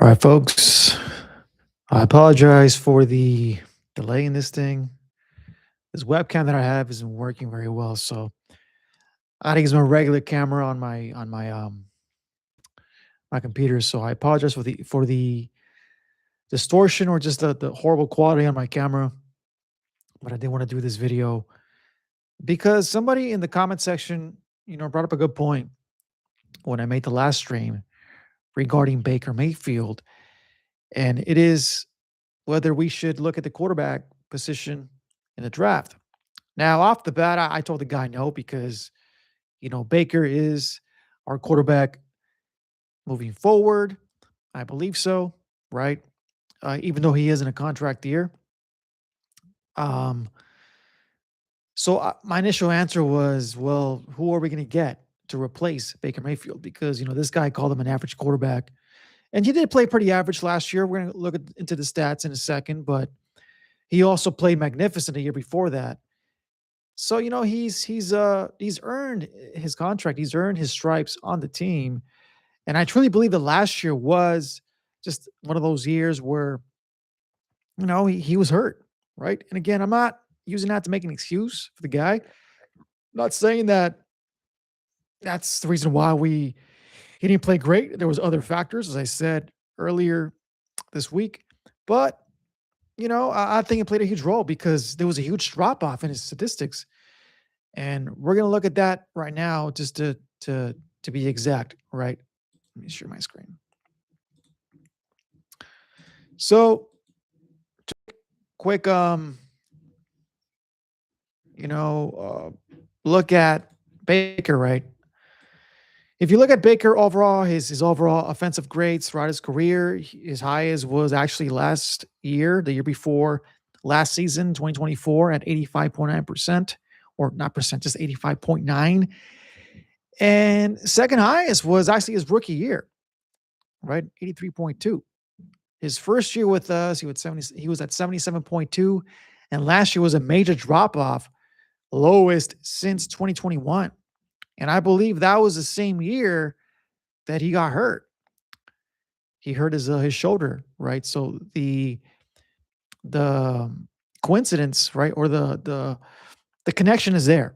All right, folks. I apologize for the delay in this thing. This webcam that I have isn't working very well, so I had to use my regular camera on my computer. So I apologize for the distortion or just the horrible quality on my camera. But I did want to do this video because somebody in the comment section, brought up a good point when I made the last stream regarding Baker Mayfield, and it is whether we should look at the quarterback position in the draft. Now, off the bat, I told the guy no because, Baker is our quarterback moving forward. I believe so, right? Even though he is in a contract year. Um, so my initial answer was, well, who are we going to get to replace Baker Mayfield? Because, this guy called him an average quarterback. And he did play pretty average last year. We're going to look into the stats in a second, but he also played magnificent the year before that. So, he's earned his contract. He's earned his stripes on the team. And I truly believe that last year was just one of those years where, he was hurt, right? And again, I'm not using that to make an excuse for the guy. Not saying that that's the reason why he didn't play great. There was other factors, as I said earlier this week. But, I think it played a huge role because there was a huge drop off in his statistics. And we're gonna look at that right now, just to be exact, right? Let me share my screen. So, quick, look at Baker, right? If you look at Baker overall, his overall offensive grades throughout his career, his highest was actually last year, the year before last season, 2024, at 85.9%, or not percent, just 85.9. And second highest was actually his rookie year, right? 83.2. His first year with us, he was at 77.2. And last year was a major drop off, lowest since 2021. And I believe that was the same year that he got hurt. He hurt his shoulder, right? So the coincidence, right, or the connection is there,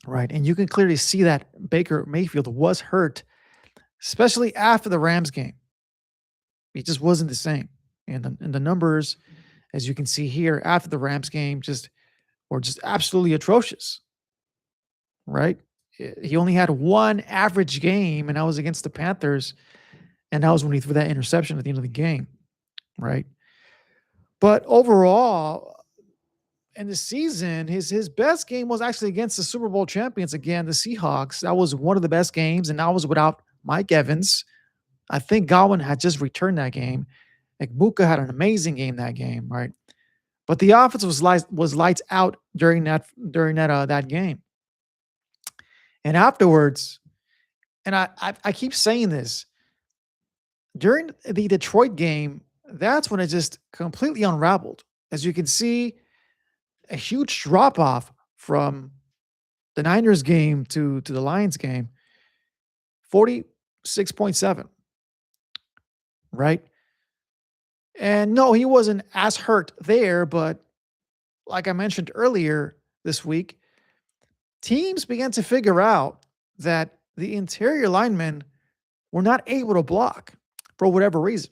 right? And you can clearly see that Baker Mayfield was hurt, especially after the Rams game. It just wasn't the same. And the numbers, as you can see here, after the Rams game, were just absolutely atrocious, right? He only had one average game, and that was against the Panthers. And that was when he threw that interception at the end of the game, right? But overall, in the season, his best game was actually against the Super Bowl champions again, the Seahawks. That was one of the best games, and that was without Mike Evans. I think Godwin had just returned that game. Buka had an amazing game that game, right? But the offense was lights out during that game. And afterwards, and I keep saying this, during the Detroit game, that's when it just completely unraveled. As you can see, a huge drop off from the Niners game to the Lions game, 46.7, right? And no, he wasn't as hurt there, but like I mentioned earlier this week, teams began to figure out that the interior linemen were not able to block for whatever reason,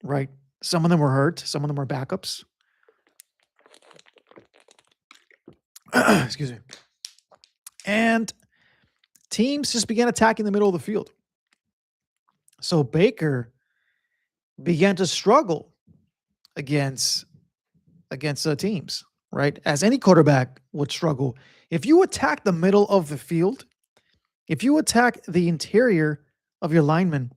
right? Some of them were hurt, some of them were backups. Excuse me. And teams just began attacking the middle of the field. So Baker began to struggle against teams, right? As any quarterback would struggle. If you attack the middle of the field, if you attack the interior of your linemen,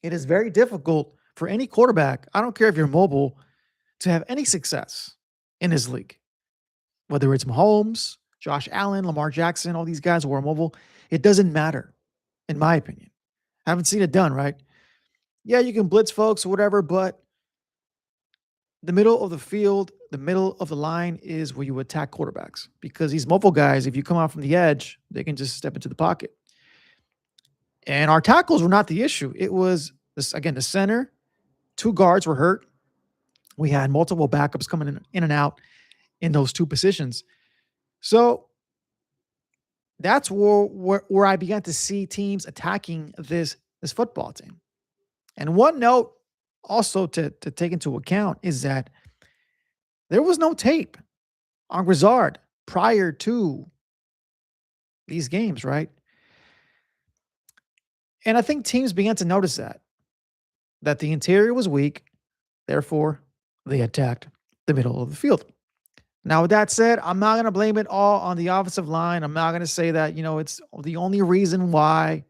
it is very difficult for any quarterback, I don't care if you're mobile, to have any success in this league. Whether it's Mahomes, Josh Allen, Lamar Jackson, all these guys who are mobile, it doesn't matter, in my opinion. I haven't seen it done, right? Yeah, you can blitz folks or whatever, but the middle of the field, the middle of the line is where you attack quarterbacks, because these mobile guys, if you come out from the edge, they can just step into the pocket. And our tackles were not the issue. It was this again, the center, two guards were hurt. We had multiple backups coming in and out in those two positions. So that's where I began to see teams attacking this football team. And one note also to take into account is that there was no tape on Grizzard prior to these games, right? And I think teams began to notice that the interior was weak, therefore they attacked the middle of the field. Now, with that said, I'm not going to blame it all on the offensive line. I'm not going to say that, it's the only reason why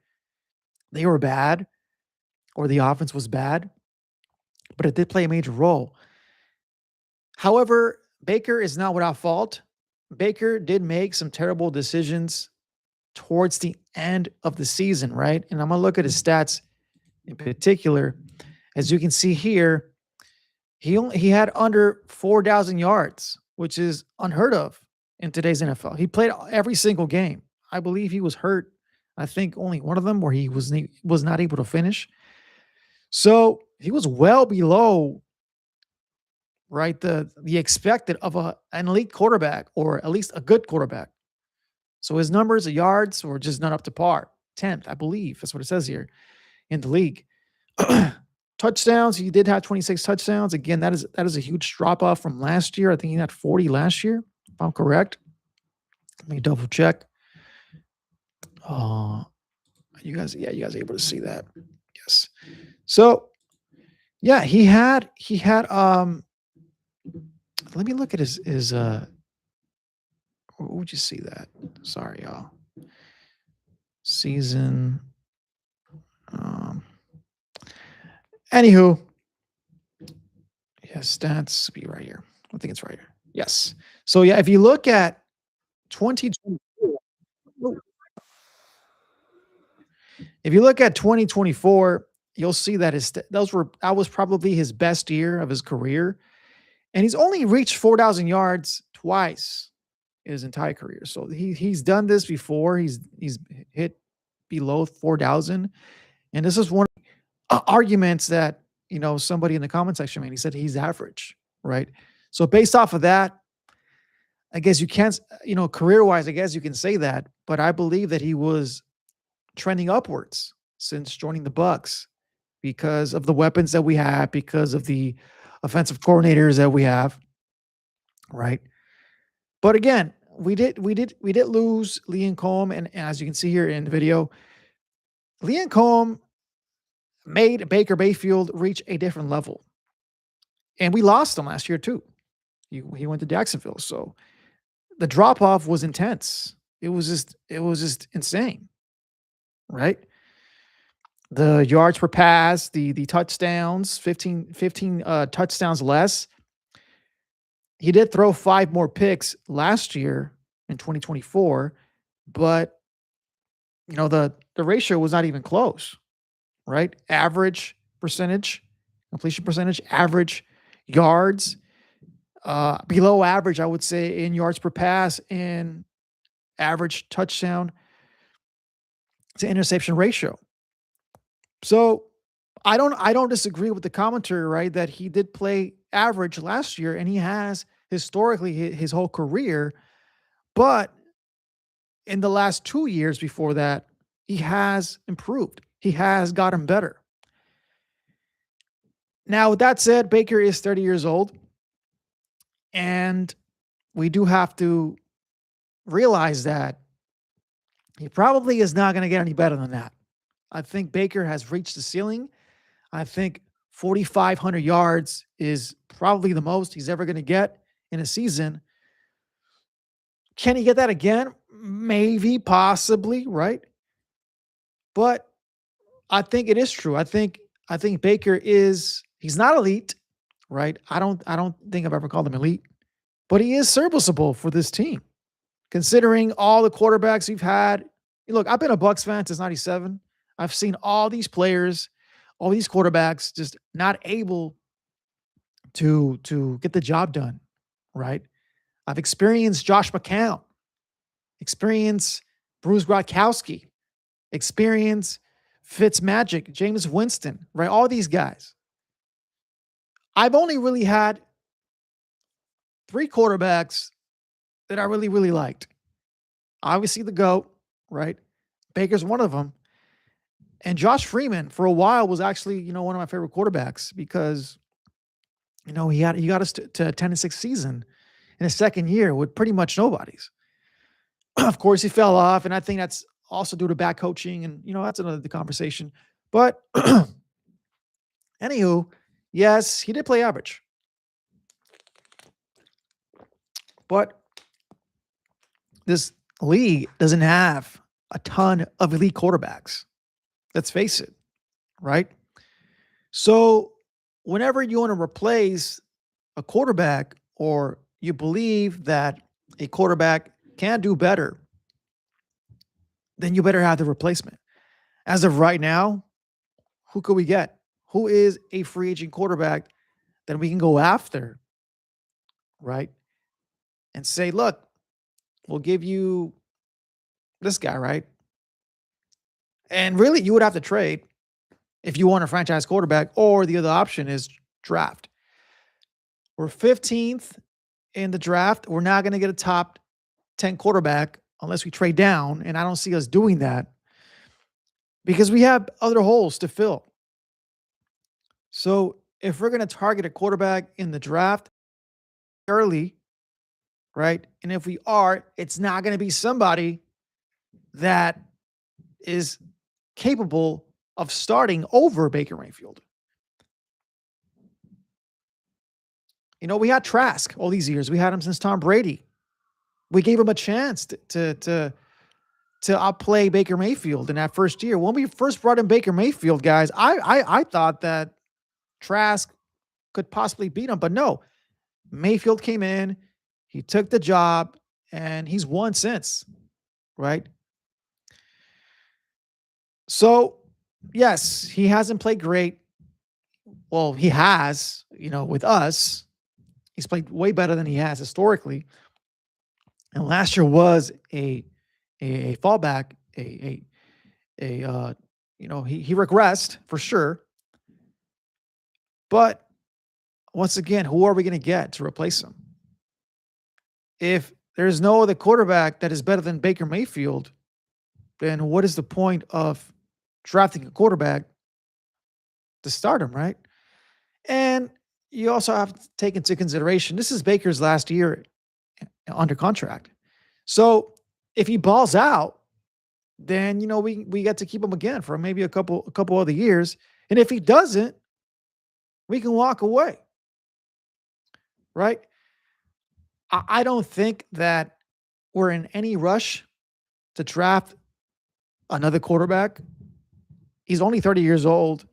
they were bad or the offense was bad, but it did play a major role. However, Baker is not without fault. Baker did make some terrible decisions towards the end of the season, right? And I'm going to look at his stats in particular. As you can see here, he had under 4,000 yards, which is unheard of in today's NFL. He played every single game. I believe he was hurt. I think only one of them where he was not able to finish. So he was well below, right, the expected of an elite quarterback, or at least a good quarterback. So his numbers of yards were just not up to par. 10th, I believe. That's what it says here in the league. Touchdowns, he did have 26 touchdowns. Again, that is a huge drop off from last year. I think he had 40 last year, if I'm correct. Let me double check. You guys are able to see that. Yes. So yeah, he had let me look at his where would you see that? Sorry, y'all. Season. Anywho, yeah, stats be right here. I think it's right here. Yes. So yeah, if you look at 2024, if you look at 2024, you'll see that that was probably his best year of his career, and he's only reached 4,000 yards twice in his entire career. So he's done this before. He's hit below 4,000, and this is one arguments that somebody in the comment section made. He said he's average, right? So based off of that, I guess you can't, career wise, I guess you can say that, but I believe that he was trending upwards since joining the Bucs because of the weapons that we have, because of the offensive coordinators that we have, right? But again, we did lose Liam Cohen, and as you can see here in the video, Liam Cohen made Baker Mayfield reach a different level. And we lost him last year too. He went to Jacksonville. So the drop-off was intense. It was just insane. Right? The yards per pass, the touchdowns, 15 touchdowns less. He did throw 5 more picks last year in 2024, but the ratio was not even close. Right? Average percentage, completion percentage, average yards, below average, I would say, in yards per pass, and average touchdown to interception ratio. So I don't disagree with the commentary, right, that he did play average last year, and he has historically his whole career, but in the last 2 years before that, he has improved. He has gotten better. Now, with that said, Baker is 30 years old, and we do have to realize that he probably is not going to get any better than that. I think Baker has reached the ceiling. I think 4,500 yards is probably the most he's ever going to get in a season. Can he get that again? Maybe, possibly, right? But I think it is true. I think Baker he's not elite, right? I don't think I've ever called him elite, but he is serviceable for this team. Considering all the quarterbacks we've had. Look, I've been a Bucs fan since '97. I've seen all these players, all these quarterbacks just not able to get the job done, right? I've experienced Josh McCown, experienced Bruce Gronkowski, experienced Fitzmagic, James Winston, right? All these guys. I've only really had three quarterbacks that I really, really liked. Obviously, the GOAT, right? Baker's one of them. And Josh Freeman, for a while, was actually, one of my favorite quarterbacks because, he got us to a 10-6 season in his second year with pretty much nobody's. Of course, he fell off, and I think that's also due to bad coaching, and that's another conversation. But anywho, yes, he did play average, but this league doesn't have a ton of elite quarterbacks. Let's face it, right? So whenever you want to replace a quarterback, or you believe that a quarterback can do better, then you better have the replacement. As of right now, who could we get? Who is a free agent quarterback that we can go after, right? And say, look, we'll give you this guy, right? And really, you would have to trade if you want a franchise quarterback, or the other option is draft. We're 15th in the draft. We're not going to get a top 10 quarterback unless we trade down, and I don't see us doing that because we have other holes to fill. So if we're going to target a quarterback in the draft early, right? And if we are, it's not going to be somebody that is capable of starting over Baker Mayfield. We had Trask all these years. We had him since Tom Brady. We gave him a chance to outplay Baker Mayfield in that first year. When we first brought in Baker Mayfield, guys, I thought that Trask could possibly beat him, but no. Mayfield came in, he took the job, and he's won since, right? So, yes, he hasn't played great. Well, he has, with us. He's played way better than he has historically. And last year was a fallback, he regressed for sure. But once again, who are we going to get to replace him? If there's no other quarterback that is better than Baker Mayfield, then what is the point of drafting a quarterback to start him, right? And you also have to take into consideration, this is Baker's last year under contract. So if he balls out, then we get to keep him again for maybe a couple other years. And if he doesn't, we can walk away. Right? I don't think that we're in any rush to draft another quarterback. He's only 30 years old,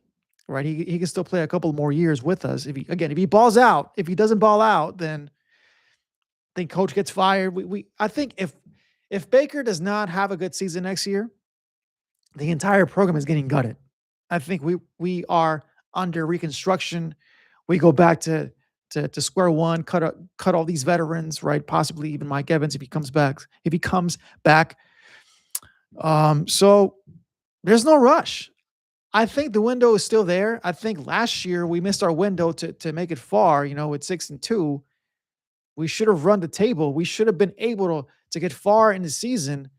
right? He can still play a couple more years with us. If he balls out, if he doesn't ball out, then I think coach gets fired. I think if Baker does not have a good season next year, the entire program is getting gutted. I think we are under reconstruction. We go back to square one, cut all these veterans, right? Possibly even Mike Evans if he comes back. So there's no rush. I think the window is still there. I think last year we missed our window to make it far, at 6-2. We should have run the table. We should have been able to get far in the season.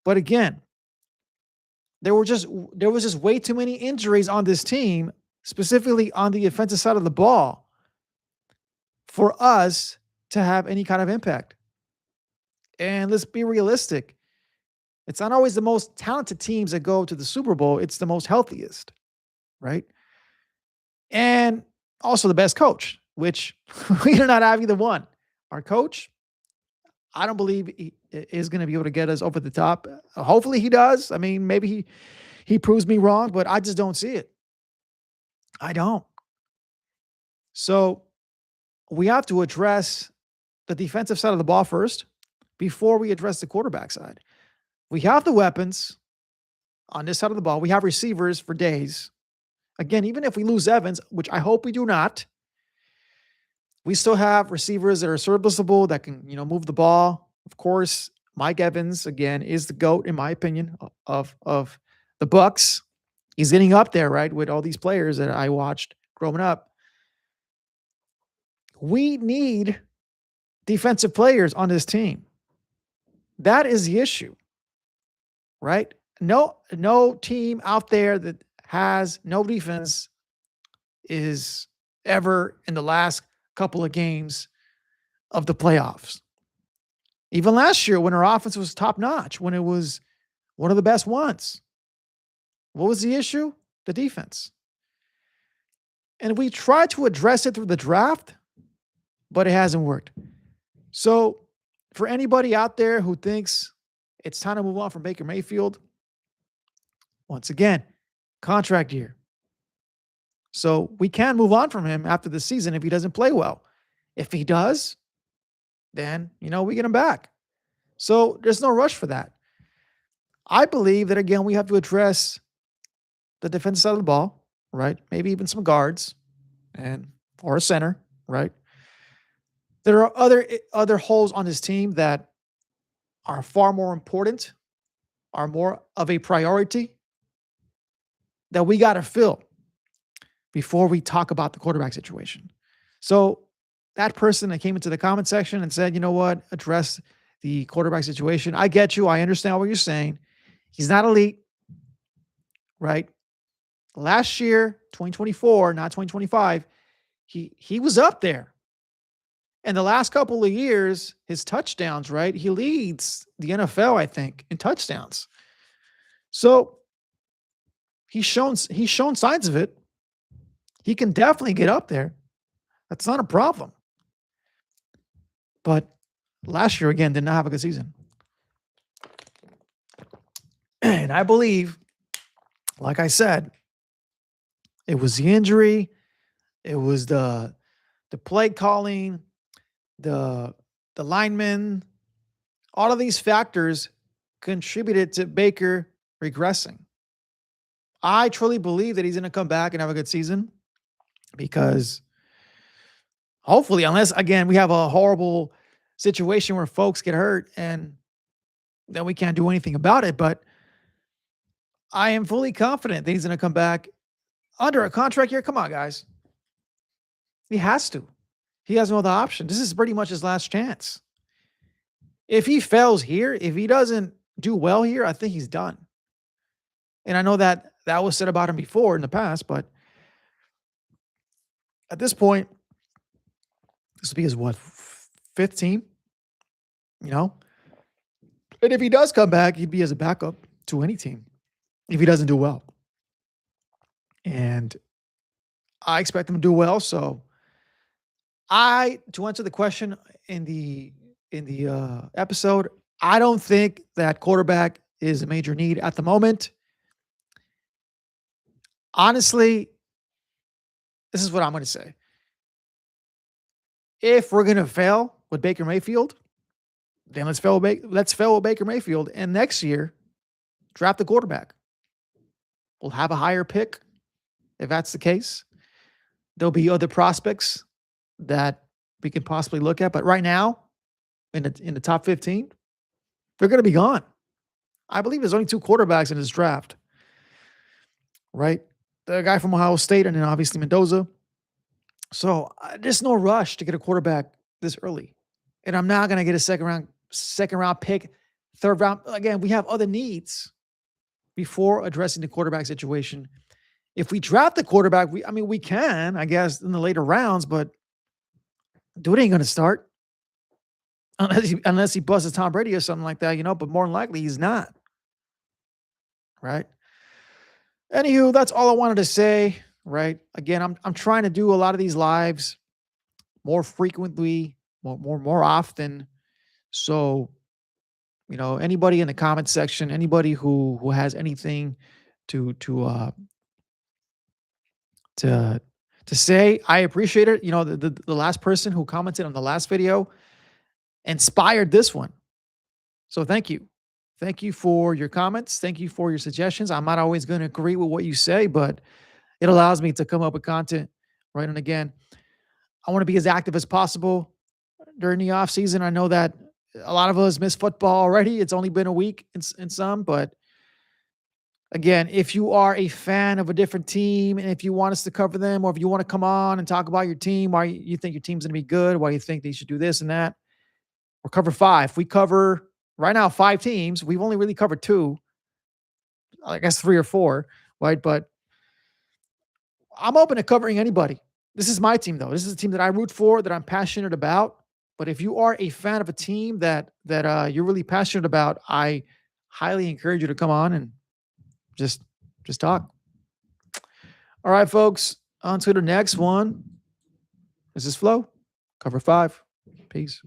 But again, there was just way too many injuries on this team, specifically on the offensive side of the ball, for us to have any kind of impact. And let's be realistic. It's not always the most talented teams that go to the Super Bowl. It's the most healthiest, right? And also the best coach, which we do not have either one. Our coach, I don't believe he is going to be able to get us over the top. Hopefully he does. I mean, maybe he proves me wrong, but I just don't see it. I don't. So we have to address the defensive side of the ball first before we address the quarterback side. We have the weapons on this side of the ball. We have receivers for days. Again, even if we lose Evans, which I hope we do not, we still have receivers that are serviceable, that can, move the ball. Of course, Mike Evans, again, is the GOAT, in my opinion, of the Bucs. He's getting up there, right, with all these players that I watched growing up. We need defensive players on this team. That is the issue, right? No team out there that has no defense is ever in the last couple of games of the playoffs. Even last year when our offense was top notch, when it was one of the best ones. What was the issue? The defense. And we tried to address it through the draft, but it hasn't worked. So, for anybody out there who thinks it's time to move on from Baker Mayfield, once again, contract year. So, we can move on from him after the season if he doesn't play well. If he does, then, we get him back. So, there's no rush for that. I believe that, again, we have to address the defensive side of the ball, right? Maybe even some guards or a center, right? There are other holes on this team that are far more important, are more of a priority that we got to fill before we talk about the quarterback situation. So that person that came into the comment section and said, you know what, address the quarterback situation. I get you. I understand what you're saying. He's not elite, right? Last year, 2024, not 2025, he was up there. And the last couple of years, his touchdowns, right? He leads the NFL, I think, in touchdowns. So he's shown signs of it. He can definitely get up there. That's not a problem. But last year, again, did not have a good season. And I believe, like I said, it was the injury, it was the play calling, the linemen, all of these factors contributed to Baker regressing. I truly believe that he's going to come back and have a good season because hopefully, unless, again, we have a horrible situation where folks get hurt and then we can't do anything about it. But I am fully confident that he's going to come back under a contract year. Come on, guys. He has to. He has no other option. This is pretty much his last chance. If he fails here, if he doesn't do well here, I think he's done. And I know that was said about him before in the past, but at this point, this will be his fifth team, And if he does come back, he'd be as a backup to any team if he doesn't do well. And I expect him to do well. So to answer the question in the episode, I don't think that quarterback is a major need at the moment. Honestly, this is what I'm going to say. If we're going to fail with Baker Mayfield, then let's fail with Baker Mayfield. And next year, draft the quarterback. We'll have a higher pick if that's the case. There'll be other prospects that we can possibly look at. But right now, in the top 15, they're going to be gone. I believe there's only 2 quarterbacks in this draft, right? The guy from Ohio State and then obviously Mendoza. So there's no rush to get a quarterback this early. And I'm not going to get a second round pick, third round. Again, we have other needs before addressing the quarterback situation. If we draft the quarterback, we can, I guess, in the later rounds, but dude ain't going to start unless he busts a Tom Brady or something like that, but more than likely he's not. Right? Anywho, that's all I wanted to say, right? Again, I'm trying to do a lot of these lives more frequently, more often. So, anybody in the comment section, anybody who has anything to say, I appreciate it. The last person who commented on the last video inspired this one. So thank you. Thank you for your comments. Thank you for your suggestions. I'm not always going to agree with what you say, but it allows me to come up with content, right? And again, I want to be as active as possible during the off season. I know that a lot of us miss football already. It's only been a week in some, but Again, if you are a fan of a different team and if you want us to cover them, or if you want to come on and talk about your team, why you think your team's going to be good, why you think they should do this and that, or cover five. We cover right now 5 teams. We've only really covered 2, I guess 3 or 4, right? But I'm open to covering anybody. This is my team, though. This is a team that I root for, that I'm passionate about. But if you are a fan of a team that you're really passionate about, I highly encourage you to come on and just talk. All right, folks. On to the next one. This is Flo. Cover 5. Peace.